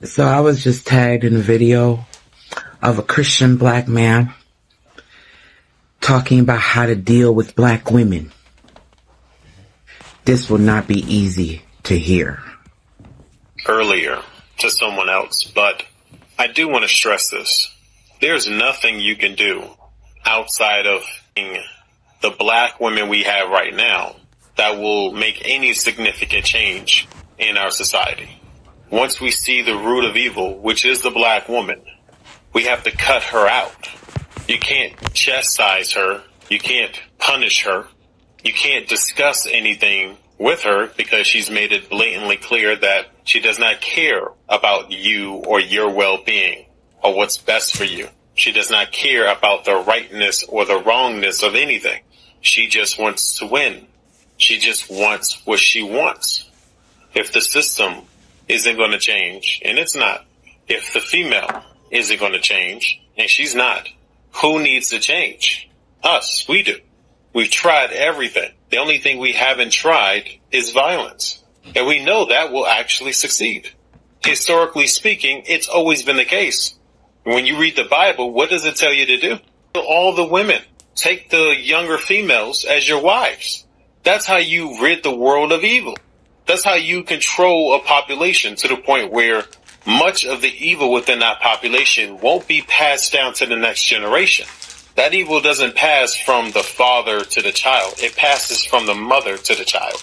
So I was just tagged in a video of a Christian black man talking about how to deal with black women. This will not be easy to hear. Earlier to someone else, but I do want to stress this. There's nothing you can do outside of the black women we have right now that will make any significant change in our society. Once we see the root of evil, which is the black woman, we have to cut her out. You can't chastise her. You can't punish her. You can't discuss anything with her because she's made it blatantly clear that she does not care about you or your well-being or what's best for you. She does not care about the rightness or the wrongness of anything. She just wants to win. She just wants what she wants. If the system isn't going to change, and it's not, if the female isn't going to change, and she's not, who needs to change? Us. We do. We've tried everything. The only thing we haven't tried is violence. And we know that will actually succeed. Historically speaking, it's always been the case. When you read the Bible, what does it tell you to do? All the women. Take the younger females as your wives. That's how you rid the world of evil. That's how you control a population to the point where much of the evil within that population won't be passed down to the next generation. That evil doesn't pass from the father to the child. It passes from the mother to the child.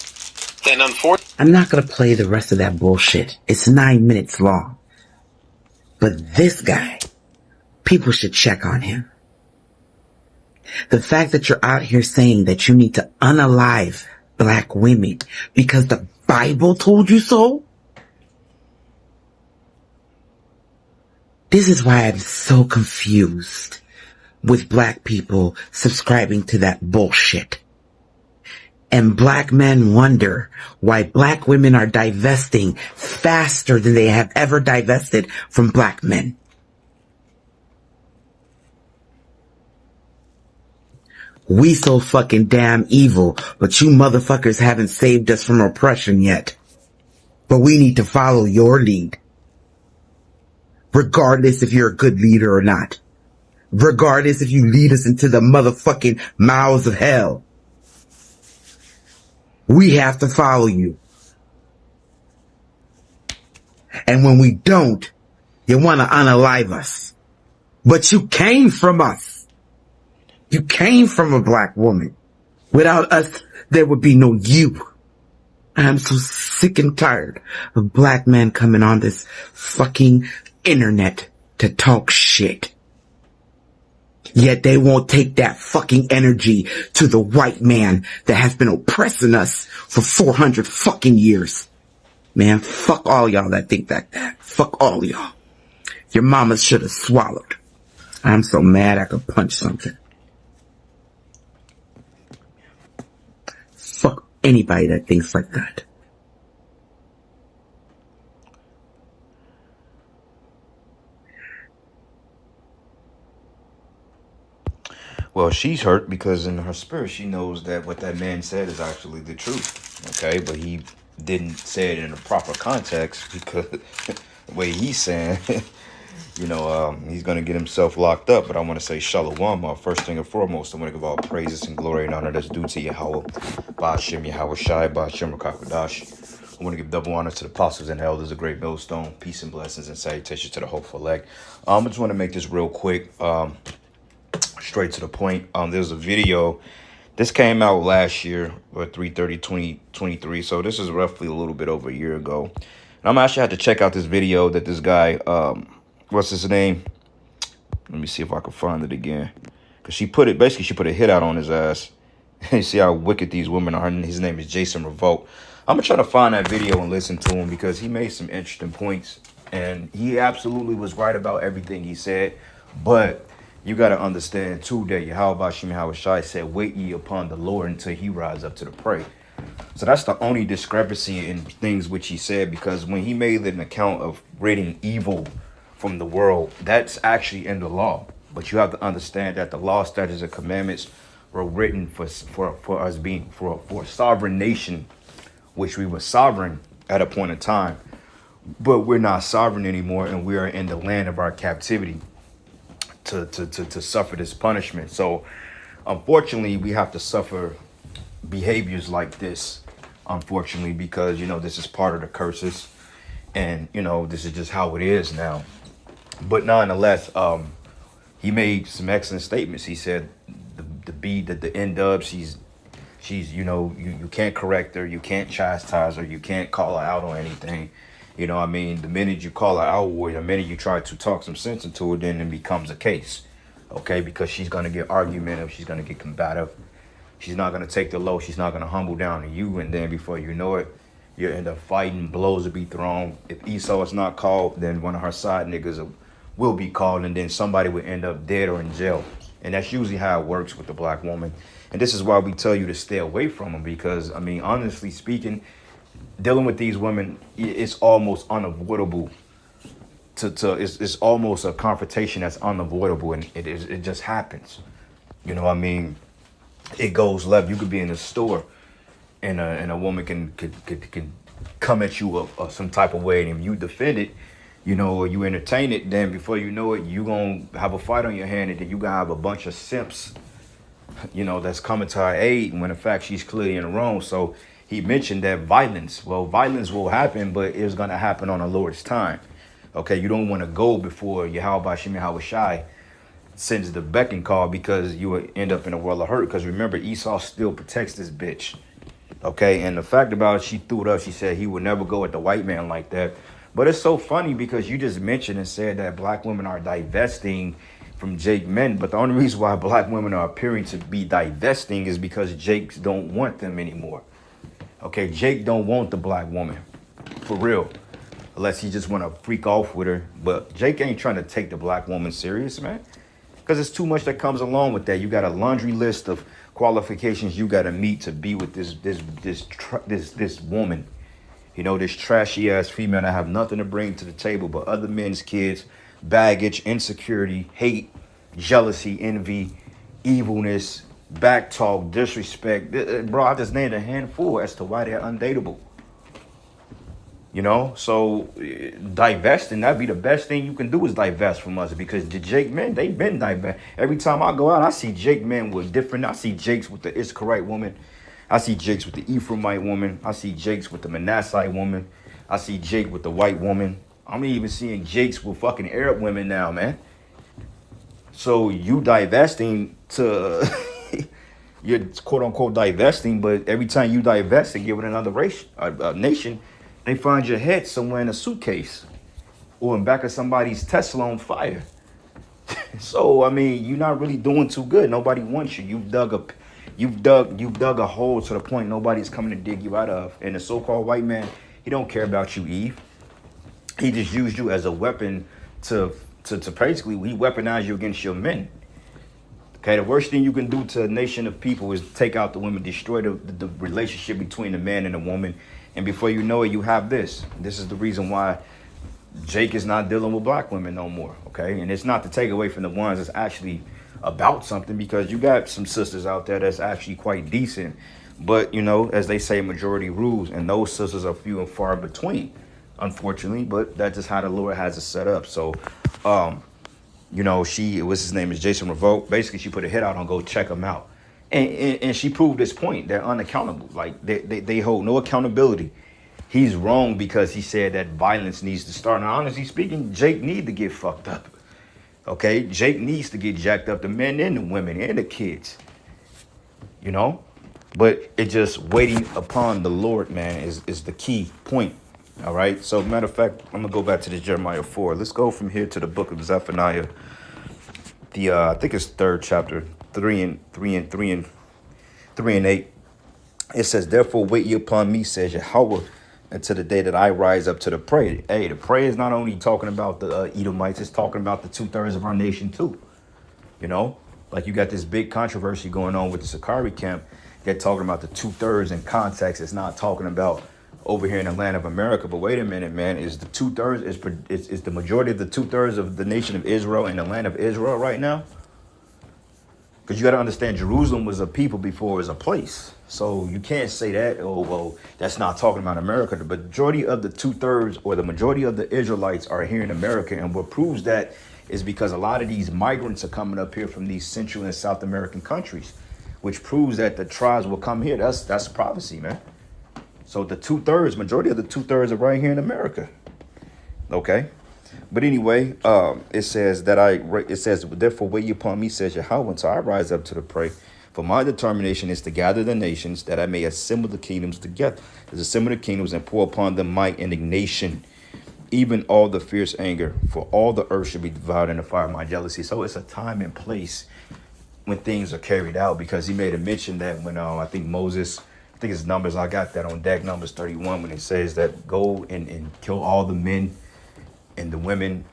And unfortunately, I'm not going to play the rest of that bullshit. It's 9 minutes long. But this guy, people should check on him. The fact that you're out here saying that you need to unalive black women because the Bible told you so? This is why I'm so confused with black people subscribing to that bullshit. And black men wonder why black women are divesting faster than they have ever divested from black men. We so fucking damn evil, but you motherfuckers haven't saved us from oppression yet. But we need to follow your lead. Regardless if you're a good leader or not. Regardless if you lead us into the motherfucking mouths of hell. We have to follow you. And when we don't, you want to unalive us. But you came from us. You came from a black woman. Without us, there would be no you. I'm so sick and tired of black men coming on this fucking internet to talk shit. Yet they won't take that fucking energy to the white man that has been oppressing us for 400 fucking years. Man, fuck all y'all that think like that. Fuck all y'all. Your mama should have swallowed. I'm so mad I could punch something. Fuck anybody that thinks like that. Well, she's hurt because in her spirit, she knows that what that man said is actually the truth. Okay, but he didn't say it in a proper context because the way he's saying, he's going to get himself locked up. But I want to say Shalom. First thing and foremost, I want to give all praises and glory and honor that's due to Yahweh, Ba'ashem Yahweh Shai, Ba'ashem Rakakadash. I want to give double honor to the apostles and elders, a great millstone, peace and blessings and salutations to the hopeful elect. I just want to make this real quick. Straight to the point. There's a video. This came out last year, or 3/30/2023. So this is roughly a little bit over a year ago. And I'm actually had to check out this video that this guy, what's his name? Let me see if I can find it again. Because she put a hit out on his ass. You see how wicked these women are. His name is Jason Revolt. I'm going to try to find that video and listen to him because he made some interesting points. And he absolutely was right about everything he said. But you got to understand, too, that Yahweh Shai Shai said, wait ye upon the Lord until he rise up to the prey. So that's the only discrepancy in things which he said, because when he made an account of ridding evil from the world, that's actually in the law. But you have to understand that the law, statutes, and commandments were written for us being for a sovereign nation, which we were sovereign at a point in time. but we're not sovereign anymore, and we are in the land of our captivity to suffer this punishment. So unfortunately, we have to suffer behaviors like this, unfortunately, because, you know, this is part of the curses, and, you know, this is just how it is now. But nonetheless, he made some excellent statements. He said the N-Dub, she's you know, you can't correct her, you can't chastise her, you can't call her out on anything. You know what I mean? The minute you call her out, or the minute you try to talk some sense into her, then it becomes a case. Okay, because she's gonna get argumentative, she's gonna get combative, she's not gonna take the low, she's not gonna humble down to you, and then before you know it, you end up fighting, blows will be thrown. If Esau is not called, then one of her side niggas will be called, and then somebody will end up dead or in jail. And that's usually how it works with the black woman. And this is why we tell you to stay away from them, because, I mean, honestly speaking, dealing with these women, it's almost unavoidable. It's almost a confrontation that's unavoidable, and it just happens. You know what I mean? It goes left. You could be in a store, and a woman can come at you some type of way, and if you defend it, you know, or you entertain it, then before you know it, you gonna have a fight on your hand, and then you gonna have a bunch of simps, you know, that's coming to her aid, when in fact she's clearly in the wrong. So he mentioned that violence will happen, but it's gonna happen on the Lord's time. Okay, you don't want to go before Yahweh Shem Yahweh Shai sends the beck and call, because you will end up in a world of hurt. Because remember, Esau still protects this bitch. Okay, and the fact about it, she threw it up. She said he would never go at the white man like that. But it's so funny, because you just mentioned and said that black women are divesting from Jake men. But the only reason why black women are appearing to be divesting is because Jakes don't want them anymore. Okay, Jake don't want the black woman, for real, unless he just want to freak off with her. But Jake ain't trying to take the black woman serious, man, because it's too much that comes along with that. You got a laundry list of qualifications you got to meet to be with this woman. You know, this trashy ass female that have nothing to bring to the table but other men's kids, baggage, insecurity, hate, jealousy, envy, evilness, backtalk, disrespect. Bro, I just named a handful as to why they're undateable. You know, so divesting, that'd be the best thing you can do, is divest from us, because the Jake men, they've been divest. Every time I go out, I see Jake men with different. I see Jakes with the Issacharite woman. I see Jakes with the Ephraimite woman. I see Jakes with the Manassite woman. I see Jake with the white woman. I'm even seeing Jakes with fucking Arab women now, man. So you divesting to, you're quote unquote divesting, but every time you divest and give it another race, nation, they find your head somewhere in a suitcase or in back of somebody's Tesla on fire. So, I mean, you're not really doing too good. Nobody wants you. You've dug a hole to the point nobody's coming to dig you out of. And the so-called white man, he don't care about you, Eve. He just used you as a weapon to basically, he weaponized you against your men. Okay, the worst thing you can do to a nation of people is take out the women, destroy the relationship between the man and the woman. And before you know it, you have this. This is the reason why Jake is not dealing with black women no more, okay? And it's not to take away from the ones that's actually about something, because you got some sisters out there that's actually quite decent. But, you know, as they say, majority rules, and those sisters are few and far between, unfortunately. But that's just how the Lord has it set up. So, you know, what's his name is Jason Revolt. Basically, she put a hit out on go check him out. And she proved this point. They're unaccountable. Like, they hold no accountability. He's wrong because he said that violence needs to start. Now, honestly speaking, Jake need to get fucked up. Okay? Jake needs to get jacked up, the men and the women and the kids. You know? But it just waiting upon the Lord, man, is the key point. All right? So, matter of fact, I'm going to go back to this Jeremiah 4. Let's go from here to the book of Zephaniah. I think it's 3rd chapter, 3 and 8. It says, therefore wait ye upon me, says Yahweh, until the day that I rise up to the prey. Hey, the prey is not only talking about the Edomites, it's talking about the 2/3 of our nation too. You know, like you got this big controversy going on with the Sakari camp. They're talking about the 2/3 in context. It's not talking about over here in the land of America. But wait a minute, man, is the 2/3 is the majority of the 2/3 of the nation of Israel in the land of Israel right now? Because you got to understand, Jerusalem was a people before it was a place. So you can't say that, oh, well, that's not talking about America. The majority of the 2/3 or the majority of the Israelites are here in America. And what proves that is because a lot of these migrants are coming up here from these Central and South American countries, which proves that the tribes will come here. That's prophecy, man. So the 2/3, majority of the 2/3 are right here in America. Okay. But anyway, it says, therefore wait ye upon me, says Yahweh, until I rise up to the prey. For my determination is to gather the nations, that I may assemble the kingdoms together. Assemble the kingdoms and pour upon them my indignation, even all the fierce anger. For all the earth should be devoured in the fire of my jealousy. So it's a time and place when things are carried out, because he made a mention that when I think Moses, I think it's Numbers, I got that on deck, Numbers 31, when it says that go and kill all the men and the women,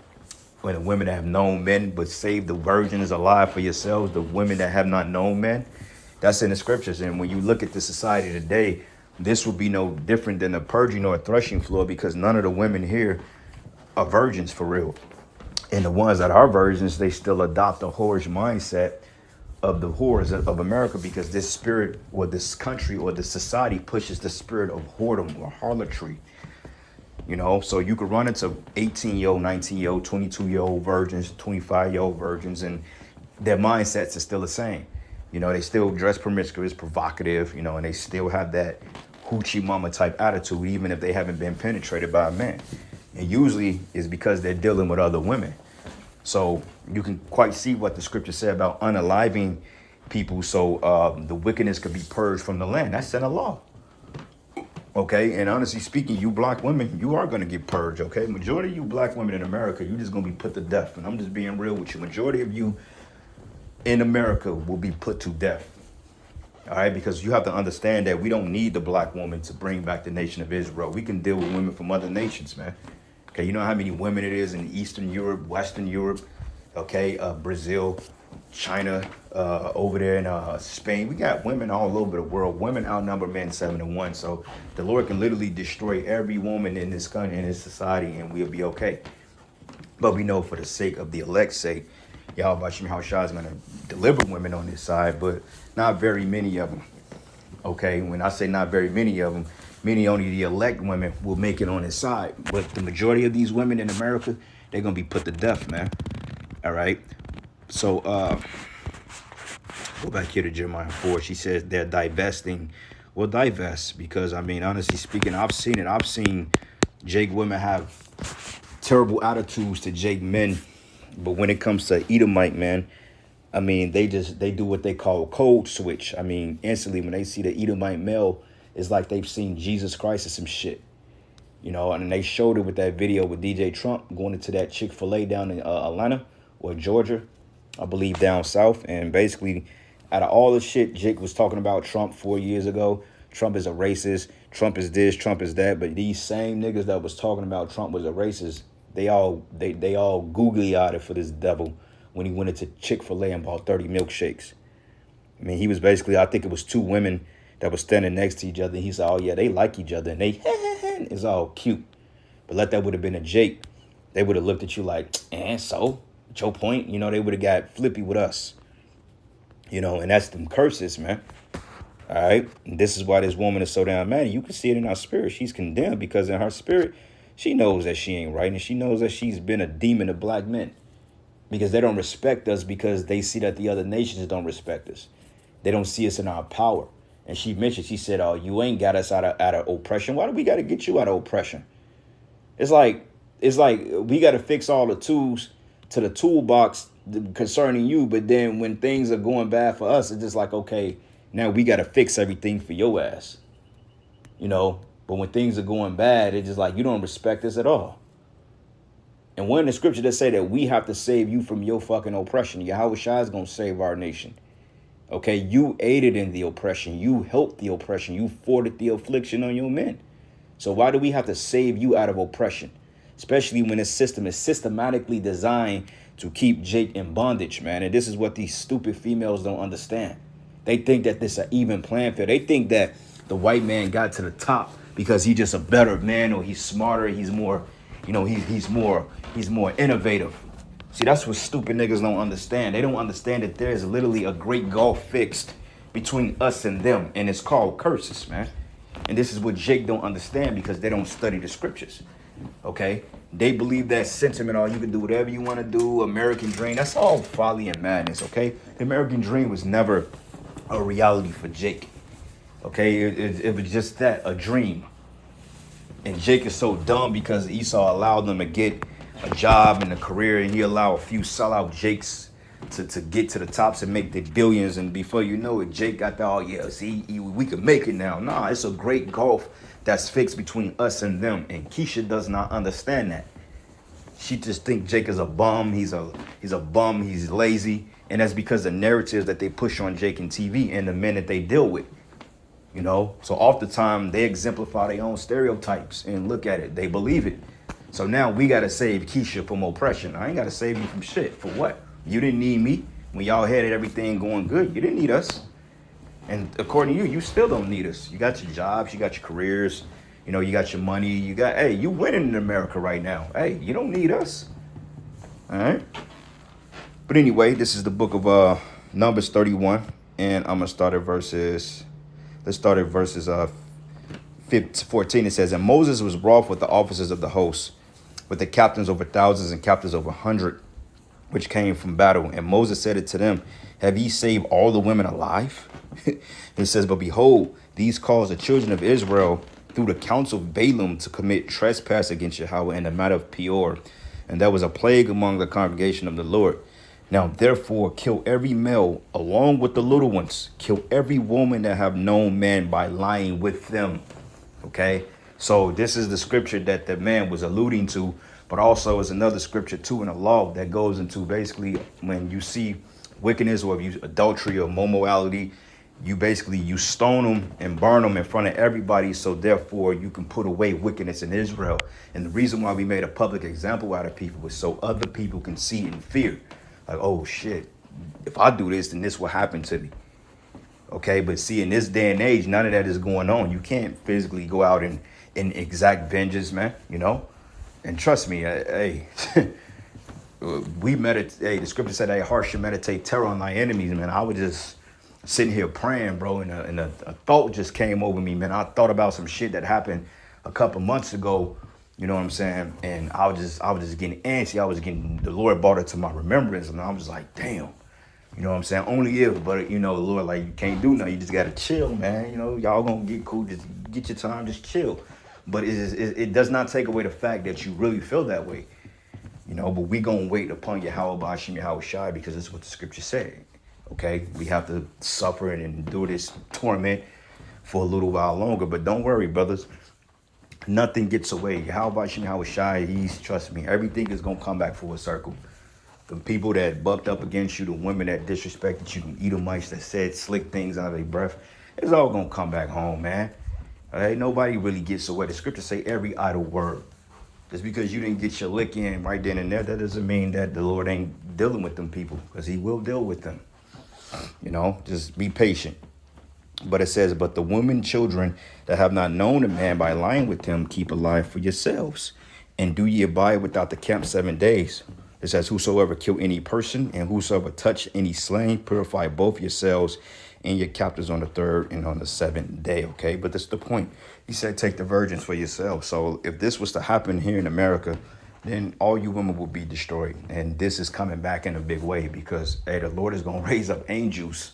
when the women that have known men, but save the virgins alive for yourselves, the women that have not known men. That's in the scriptures. And when you look at the society today, this will be no different than a purging or a threshing floor, because none of the women here are virgins for real. And the ones that are virgins, they still adopt a whorish mindset of the whores of America, because this spirit or this country or this society pushes the spirit of whoredom or harlotry. You know, so you could run into 18-year-old, 19-year-old, 22-year-old virgins, 25-year-old virgins, and their mindsets are still the same. You know, they still dress promiscuous, provocative, you know, and they still have that hoochie mama type attitude, even if they haven't been penetrated by a man. And usually it's because they're dealing with other women. So you can quite see what the scripture said about unaliving people, so the wickedness could be purged from the land. That's in the law. Okay, and honestly speaking, you black women, you are going to get purged, okay? Majority of you black women in America, you're just going to be put to death. And I'm just being real with you. Majority of you in America will be put to death, all right? Because you have to understand that we don't need the black woman to bring back the nation of Israel. We can deal with women from other nations, man. Okay, you know how many women it is in Eastern Europe, Western Europe, okay, Brazil, China, over there in Spain. We got women all over the world. Women outnumber men 7-1. So the Lord can literally destroy every woman in this country, in this society, and we'll be okay. But we know for the sake of the elect's sake, Yahweh Shah is going to deliver women on this side, but not very many of them. Okay, when I say not very many of them, many only the elect women will make it on his side. But the majority of these women in America, they're going to be put to death, man. All right. So, go back here to Jeremiah 4. She says they're divesting. Well, divest, because, I mean, honestly speaking, I've seen it. I've seen Jake women have terrible attitudes to Jake men. But when it comes to Edomite, man, I mean, they do what they call a code switch. I mean, instantly when they see the Edomite male, it's like they've seen Jesus Christ or some shit. You know, and they showed it with that video with DJ Trump going into that Chick-fil-A down in Atlanta or Georgia, I believe down south. And basically, out of all the shit Jake was talking about Trump 4 years ago, Trump is a racist, Trump is this, Trump is that. But these same niggas that was talking about Trump was a racist, they all googly-eyed it for this devil when he went into Chick-fil-A and bought 30 milkshakes. I mean, he was basically, I think it was two women that was standing next to each other. And he said, oh, yeah, they like each other. And they, it's all cute. But let that would have been a Jake. They would have looked at you like, and so? What's your point? You know, they would have got flippy with us. You know, and that's them curses, man. All right. And this is why this woman is so damn mad. You can see it in her spirit. She's condemned because in her spirit, she knows that she ain't right. And she knows that she's been a demon of black men. Because they don't respect us because they see that the other nations don't respect us. They don't see us in our power. And she mentioned, she said, oh, you ain't got us out of oppression. Why do we got to get you out of oppression? It's like we got to fix all the tools to the toolbox concerning you. But then when things are going bad for us, it's just like, okay, now we got to fix everything for your ass. You know, but when things are going bad, it's just like you don't respect us at all. And one in the scripture that say that we have to save you from your fucking oppression. Yahweh Shai is going to save our nation. Okay, you aided in the oppression. You helped the oppression. You forwarded the affliction on your men. So why do we have to save you out of oppression? Especially when this system is systematically designed to keep Jake in bondage, man. And this is what these stupid females don't understand. They think that this is an even playing field. They think that the white man got to the top because he's just a better man or he's smarter. He's more, you know, he's more innovative. See, that's what stupid niggas don't understand. They don't understand that there is literally a great gulf fixed between us and them, and it's called curses, man. And this is what Jake don't understand because they don't study the scriptures. Okay? They believe that sentiment, you can do whatever you want to do, American dream. That's all folly and madness, okay? The American dream was never a reality for Jake. Okay? It was just that, a dream. And Jake is so dumb because Esau allowed them to get a job and a career, and he allowed a few sellout Jakes to get to the tops and make the billions. And before you know it, Jake got the, see, we can make it now. Nah, it's a great gulf that's fixed between us and them. And Keisha does not understand that. She just thinks Jake is a bum. He's a bum. He's lazy. And that's because the narratives that they push on Jake and TV and the men that they deal with. You know, so oftentimes they exemplify their own stereotypes and look at it. They believe it. So now we got to save Keisha from oppression. I ain't got to save you from shit. For what? You didn't need me when y'all had everything going good. You didn't need us. And according to you, you still don't need us. You got your jobs. You got your careers. You know, you got your money. You got, hey, you winning in America right now. Hey, you don't need us. All right. But anyway, this is the book of Numbers 31. And I'm going to start at verses. Let's start at verses 14. It says, and Moses was wroth with the officers of the host, with the captains over thousands and captains over 100, which came from battle. And Moses said it to them, have ye saved all the women alive? It says, but behold, these caused the children of Israel through the counsel of Balaam to commit trespass against Yahweh in the matter of Peor. And there was a plague among the congregation of the Lord. Now, therefore, kill every male along with the little ones. Kill every woman that have known men by lying with them. Okay, so this is the scripture that the man was alluding to, but also is another scripture too in the law that goes into basically when you see wickedness or adultery or immorality, you stone them and burn them in front of everybody. So therefore you can put away wickedness in Israel. And the reason why we made a public example out of people was so other people can see and fear. Like, oh shit, if I do this, then this will happen to me. Okay, but see, in this day and age, none of that is going on. You can't physically go out and exact vengeance, man, you know? And trust me, hey, we meditate. Hey, the scripture said, hey, heart should meditate terror on thy enemies, man. I was just sitting here praying, bro, and a thought just came over me, man. I thought about some shit that happened a couple months ago, you know what I'm saying? And I was just getting antsy. The Lord brought it to my remembrance, and I was like, damn. You know what I'm saying? Only if, but you know, the Lord, like, you can't do nothing. You just got to chill, man. You know, y'all gonna get cool. Just get your time, just chill. But it does not take away the fact that you really feel that way. You know, but we gonna wait upon Yahweh Bashim Yahweh Shai because that's what the scripture said. Okay? We have to suffer and endure this torment for a little while longer. But don't worry, brothers. Nothing gets away. Yahweh Bashim Yahweh Shai, trust me, everything is gonna come back full circle. The people that bucked up against you, the women that disrespected you, the Edomites that said slick things out of their breath, it's all going to come back home, man. All right? Nobody really gets away. The scriptures say every idle word. Just because you didn't get your lick in right then and there, that doesn't mean that the Lord ain't dealing with them people, because he will deal with them. You know, just be patient. But it says, but the women, children that have not known a man by lying with him, keep alive for yourselves. And do ye abide without the camp 7 days. It says, whosoever kill any person and whosoever touch any slain, purify both yourselves and your captives on the 3rd and on the 7th day. Okay, but that's the point. He said, take the virgins for yourselves. So if this was to happen here in America, then all you women will be destroyed. And this is coming back in a big way because, hey, the Lord is going to raise up angels,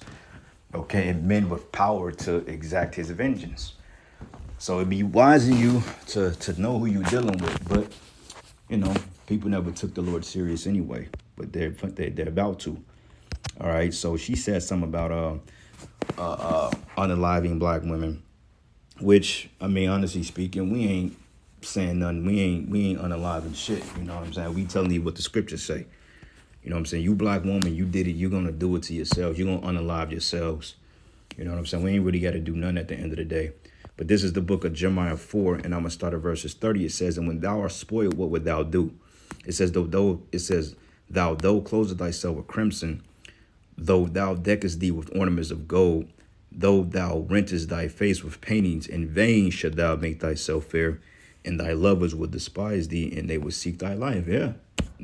okay, and men with power to exact his vengeance. So it'd be wise in you to know who you're dealing with. But, you know, people never took the Lord serious anyway, but they're about to. All right. So she said something about unaliving black women, which, I mean, honestly speaking, we ain't saying nothing. We ain't unaliving shit. You know what I'm saying? We telling you what the scriptures say. You know what I'm saying? You black woman, you did it. You're going to do it to yourselves. You're going to unalive yourselves. You know what I'm saying? We ain't really got to do nothing at the end of the day. But this is the book of Jeremiah 4, and I'm going to start at verses 30. It says, and when thou art spoiled, what wilt thou do? It says, thou closest thyself with crimson, though thou deckest thee with ornaments of gold, though thou rentest thy face with paintings, in vain shalt thou make thyself fair, and thy lovers will despise thee, and they will seek thy life. Yeah,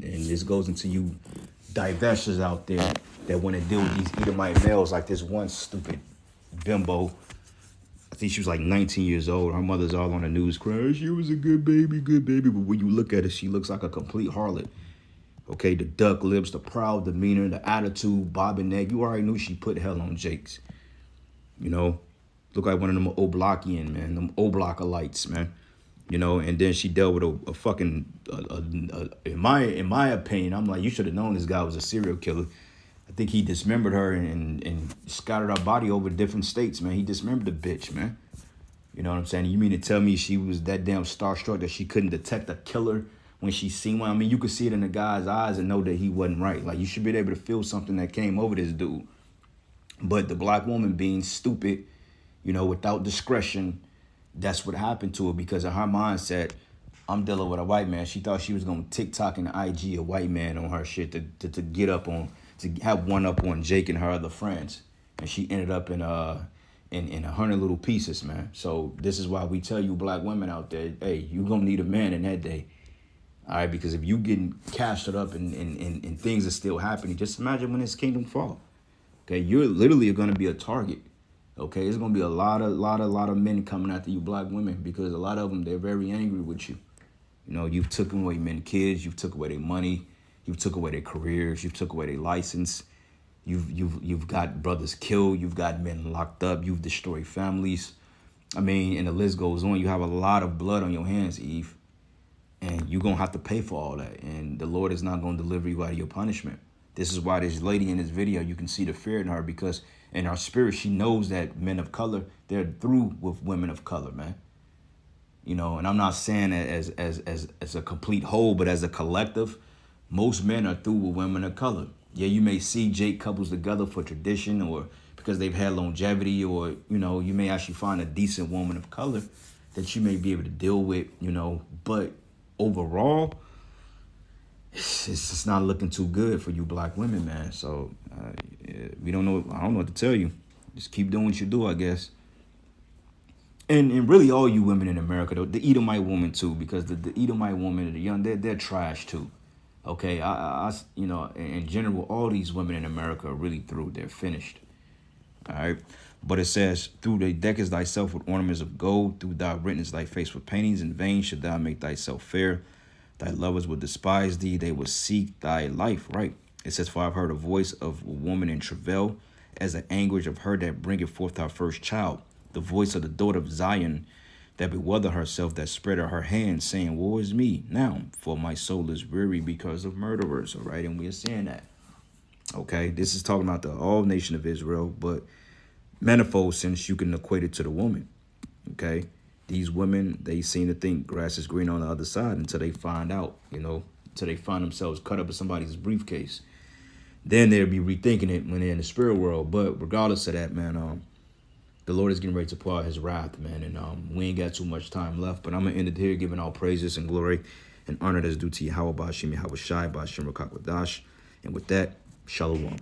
And this goes into you divestors out there that want to deal with these Edomite males, like this one stupid bimbo. I think she was like 19 years old. Her mother's all on the news crying, she was a good baby. But when you look at her, she looks like a complete harlot. Okay, the duck lips, the proud demeanor, the attitude, bobbing neck. You already knew she put hell on Jakes. You know, look like one of them Oblockian, man, them Oblockites, man. You know, and then she dealt with a fucking, in my opinion, I'm like, you should have known this guy was a serial killer. I think he dismembered her and scattered her body over different states, man. He dismembered the bitch, man. You know what I'm saying? You mean to tell me she was that damn starstruck that she couldn't detect a killer when she seen one? I mean, you could see it in the guy's eyes and know that he wasn't right. Like, you should be able to feel something that came over this dude. But the black woman being stupid, you know, without discretion, that's what happened to her, because in her mindset, I'm dealing with a white man. She thought she was going to TikTok and IG a white man on her shit to get up on, to have one up on Jake and her other friends. And she ended up in 100 little pieces, man. So this is why we tell you black women out there, hey, you going to need a man in that day. All right, because if you getting cashed up and things are still happening, just imagine when this kingdom fall. Okay, you're literally going to be a target. Okay, there's going to be a lot of men coming after you black women, because a lot of them, they're very angry with you. You know, you've taken away men, kids, you've took away their money, you've took away their careers, you've took away their license, you've got brothers killed, you've got men locked up, you've destroyed families. I mean, and the list goes on. You have a lot of blood on your hands, Eve, and you're going to have to pay for all that. And the Lord is not going to deliver you out of your punishment. This is why this lady in this video, you can see the fear in her, because in her spirit, she knows that men of color, they're through with women of color, man. You know, and I'm not saying that as a complete whole, but as a collective, most men are through with women of color. Yeah, you may see Jake couples together for tradition or because they've had longevity, or, you know, you may actually find a decent woman of color that you may be able to deal with, you know, but overall, it's just not looking too good for you black women, man. So we don't know. I don't know what to tell you. Just keep doing what you do, I guess. And really all you women in America, though, the Edomite woman too, because the Edomite woman, the young, they're trash too. Okay, I you know, in general, all these women in America are really through. They're finished. All right. But it says, through the deckest thyself with ornaments of gold, through thou writtenest thy face with paintings, in vain should thou make thyself fair. Thy lovers will despise thee, they will seek thy life, right? It says, for I've heard a voice of a woman in travail, as the anguish of her that bringeth forth her first child, the voice of the daughter of Zion, that bewilder herself, that spread her hands, saying, woe is me now, for my soul is weary because of murderers, all right? And we are seeing that, okay? This is talking about the all nation of Israel, but manifold sense you can equate it to the woman, okay? These women, they seem to think grass is green on the other side until they find out, you know, until they find themselves cut up in somebody's briefcase. Then they'll be rethinking it when they're in the spirit world. But regardless of that, man, the Lord is getting ready to pour out his wrath, man. And we ain't got too much time left. But I'm going to end it here, giving all praises and glory and honor that's due to Yahweh Ba'ashim Yahweh Shai Ba'ashim Rakakwadash. And with that, Shalom.